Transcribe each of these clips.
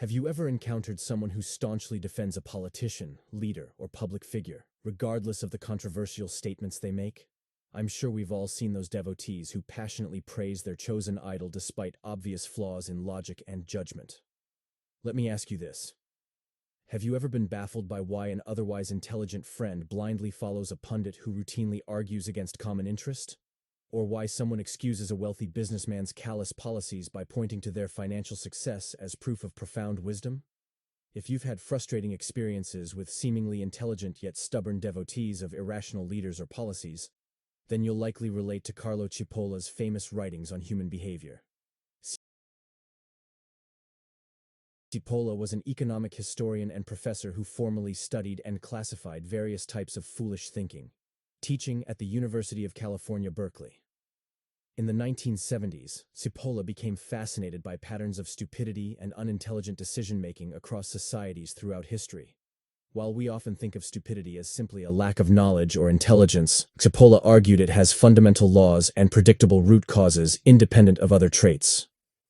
Have you ever encountered someone who staunchly defends a politician, leader, or public figure, regardless of the controversial statements they make? I'm sure we've all seen those devotees who passionately praise their chosen idol despite obvious flaws in logic and judgment. Let me ask you this. Have you ever been baffled by why an otherwise intelligent friend blindly follows a pundit who routinely argues against common interest? Or why someone excuses a wealthy businessman's callous policies by pointing to their financial success as proof of profound wisdom? If you've had frustrating experiences with seemingly intelligent yet stubborn devotees of irrational leaders or policies, then you'll likely relate to Carlo Cipolla's famous writings on human behavior. Cipolla was an economic historian and professor who formally studied and classified various types of foolish thinking, teaching at the University of California, Berkeley. In the 1970s, Cipolla became fascinated by patterns of stupidity and unintelligent decision-making across societies throughout history. While we often think of stupidity as simply a lack of knowledge or intelligence, Cipolla argued it has fundamental laws and predictable root causes independent of other traits.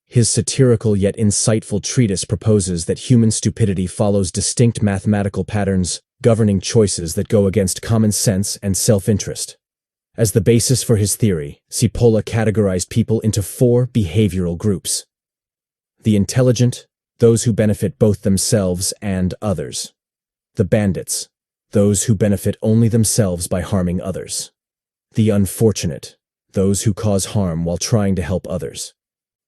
His satirical yet insightful treatise proposes that human stupidity follows distinct mathematical patterns governing choices that go against common sense and self-interest. As the basis for his theory, Cipolla categorized people into four behavioral groups: the intelligent, those who benefit both themselves and others; the bandits, those who benefit only themselves by harming others; the unfortunate, those who cause harm while trying to help others;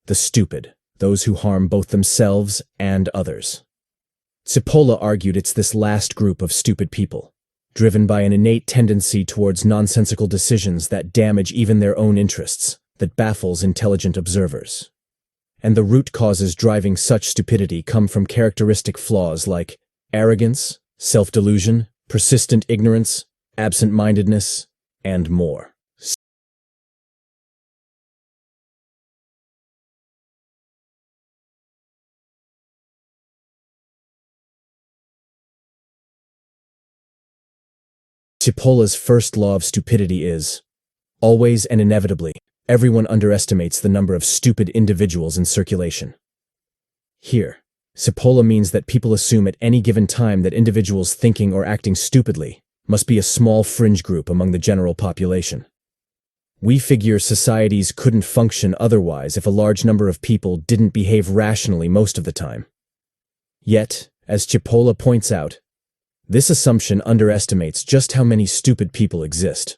the stupid, those who harm both themselves and others. Cipolla argued it's this last group of stupid people, driven by an innate tendency towards nonsensical decisions that damage even their own interests, that baffles intelligent observers. And the root causes driving such stupidity come from characteristic flaws like arrogance, self-delusion, persistent ignorance, absent-mindedness, and more. Cipolla's first law of stupidity is, always and inevitably, everyone underestimates the number of stupid individuals in circulation. Here, Cipolla means that people assume at any given time that individuals thinking or acting stupidly must be a small fringe group among the general population. We figure societies couldn't function otherwise if a large number of people didn't behave rationally most of the time. Yet, as Cipolla points out, this assumption underestimates just how many stupid people exist,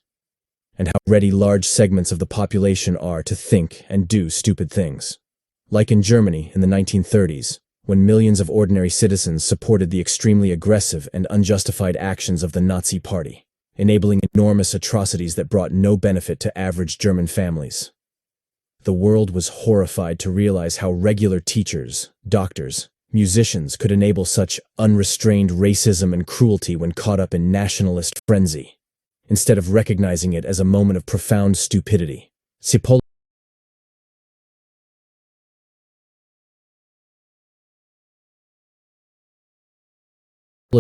and how ready large segments of the population are to think and do stupid things. Like in Germany in the 1930s, when millions of ordinary citizens supported the extremely aggressive and unjustified actions of the Nazi Party, enabling enormous atrocities that brought no benefit to average German families. The world was horrified to realize how regular teachers, doctors, musicians could enable such unrestrained racism and cruelty when caught up in nationalist frenzy. Instead of recognizing it as a moment of profound stupidity, Cipolla's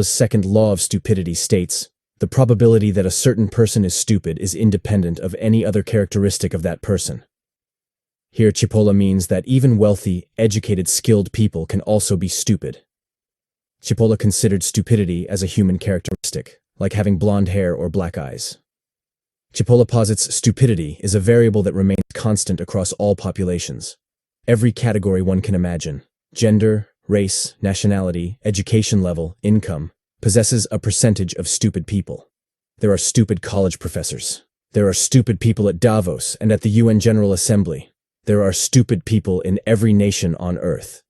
second law of stupidity states, the probability that a certain person is stupid is independent of any other characteristic of that person. Here, Cipolla means that even wealthy, educated, skilled people can also be stupid. Cipolla considered stupidity as a human characteristic, like having blonde hair or black eyes. Cipolla posits stupidity is a variable that remains constant across all populations. Every category one can imagine, gender, race, nationality, education level, income, possesses a percentage of stupid people. There are stupid college professors. There are stupid people at Davos and at the UN General Assembly. There are stupid people in every nation on Earth.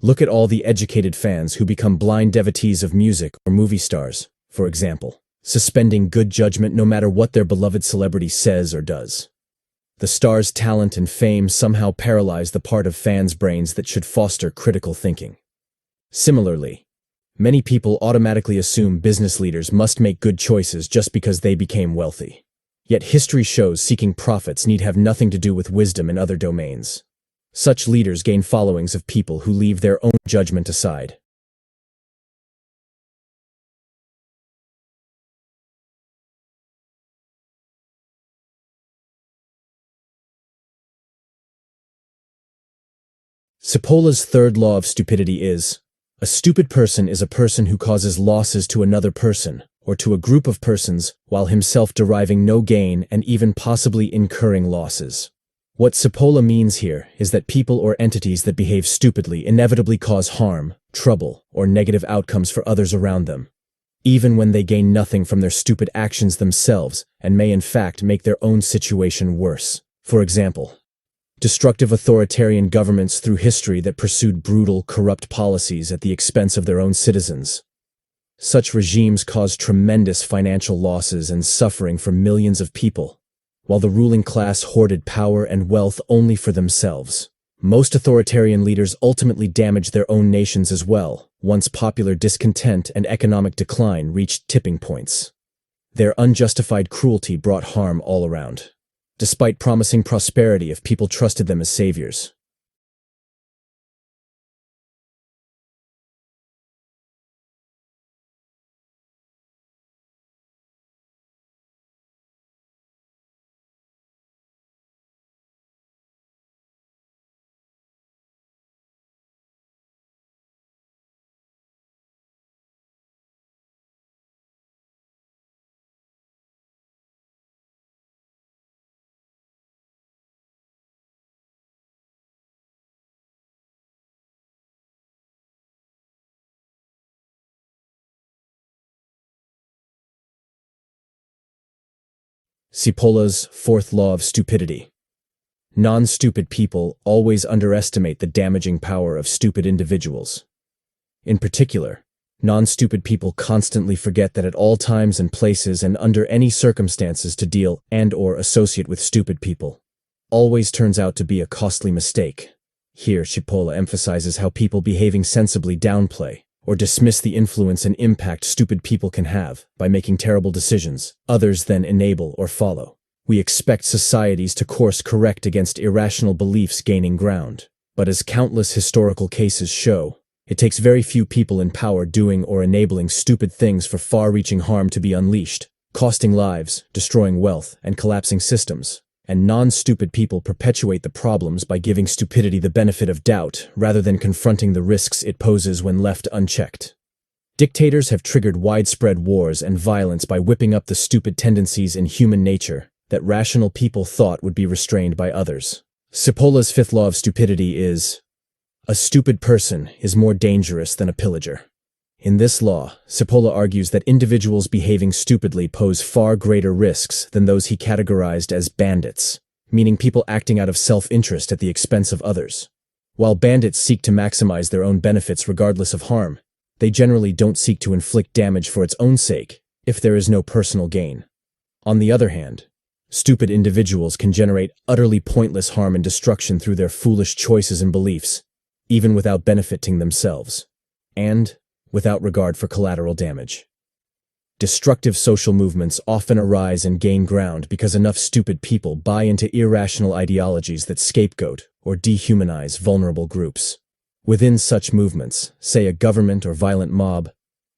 Look at all the educated fans who become blind devotees of music or movie stars, for example, suspending good judgment no matter what their beloved celebrity says or does. The star's talent and fame somehow paralyze the part of fans' brains that should foster critical thinking. Similarly, many people automatically assume business leaders must make good choices just because they became wealthy. Yet history shows seeking profits need have nothing to do with wisdom in other domains. Such leaders gain followings of people who leave their own judgment aside. Cipolla's third law of stupidity is, A stupid person is a person who causes losses to another person, or to a group of persons, while himself deriving no gain and even possibly incurring losses. What Cipolla means here is that people or entities that behave stupidly inevitably cause harm, trouble, or negative outcomes for others around them, even when they gain nothing from their stupid actions themselves and may in fact make their own situation worse. For example, destructive authoritarian governments through history that pursued brutal, corrupt policies at the expense of their own citizens. Such regimes caused tremendous financial losses and suffering for millions of people, while the ruling class hoarded power and wealth only for themselves. Most authoritarian leaders ultimately damaged their own nations as well, once popular discontent and economic decline reached tipping points. Their unjustified cruelty brought harm all around, despite promising prosperity if people trusted them as saviors. Cipolla's fourth law of stupidity. Non-stupid people always underestimate the damaging power of stupid individuals. In particular, non-stupid people constantly forget that at all times and places and under any circumstances to deal and/or associate with stupid people always turns out to be a costly mistake. Here, Cipolla emphasizes how people behaving sensibly downplay or dismiss the influence and impact stupid people can have by making terrible decisions others then enable or follow. We expect societies to course correct against irrational beliefs gaining ground, but as countless historical cases show, it takes very few people in power doing or enabling stupid things for far-reaching harm to be unleashed, costing lives, destroying wealth, and collapsing systems. And non-stupid people perpetuate the problems by giving stupidity the benefit of doubt rather than confronting the risks it poses when left unchecked. Dictators have triggered widespread wars and violence by whipping up the stupid tendencies in human nature that rational people thought would be restrained by others. Cipolla's fifth law of stupidity is, a stupid person is more dangerous than a pillager. In this law, Cipolla argues that individuals behaving stupidly pose far greater risks than those he categorized as bandits, meaning people acting out of self-interest at the expense of others. While bandits seek to maximize their own benefits regardless of harm, they generally don't seek to inflict damage for its own sake, if there is no personal gain. On the other hand, stupid individuals can generate utterly pointless harm and destruction through their foolish choices and beliefs, even without benefiting themselves, and without regard for collateral damage. Destructive social movements often arise and gain ground because enough stupid people buy into irrational ideologies that scapegoat or dehumanize vulnerable groups. Within such movements, say a government or violent mob,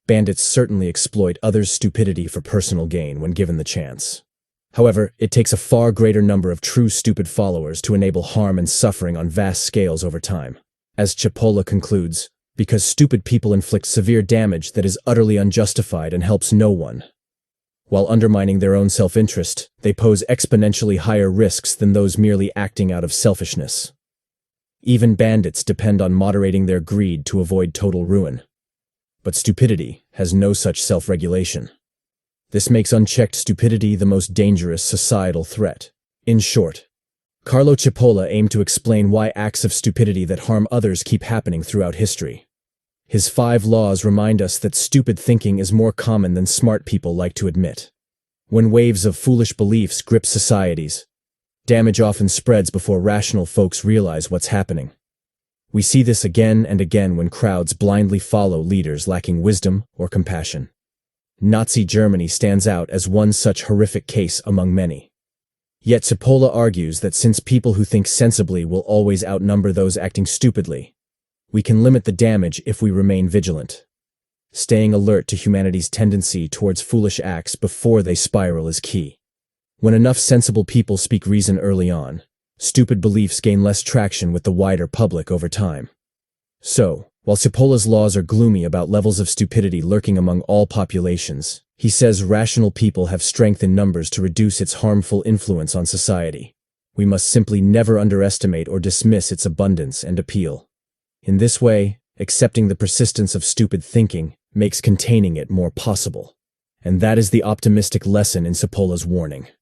bandits certainly exploit others' stupidity for personal gain when given the chance. However, it takes a far greater number of true stupid followers to enable harm and suffering on vast scales over time. As Cipolla concludes, because stupid people inflict severe damage that is utterly unjustified and helps no one. While undermining their own self-interest, they pose exponentially higher risks than those merely acting out of selfishness. Even bandits depend on moderating their greed to avoid total ruin. But stupidity has no such self-regulation. This makes unchecked stupidity the most dangerous societal threat. In short, Carlo Cipolla aimed to explain why acts of stupidity that harm others keep happening throughout history. His 5 laws remind us that stupid thinking is more common than smart people like to admit. When waves of foolish beliefs grip societies, damage often spreads before rational folks realize what's happening. We see this again and again when crowds blindly follow leaders lacking wisdom or compassion. Nazi Germany stands out as one such horrific case among many. Yet Cipolla argues that since people who think sensibly will always outnumber those acting stupidly, we can limit the damage if we remain vigilant. Staying alert to humanity's tendency towards foolish acts before they spiral is key. When enough sensible people speak reason early on, stupid beliefs gain less traction with the wider public over time. So, While Cipolla's laws are gloomy about levels of stupidity lurking among all populations, he says rational people have strength in numbers to reduce its harmful influence on society. We must simply never underestimate or dismiss its abundance and appeal. In this way, accepting the persistence of stupid thinking makes containing it more possible. And that is the optimistic lesson in Cipolla's warning.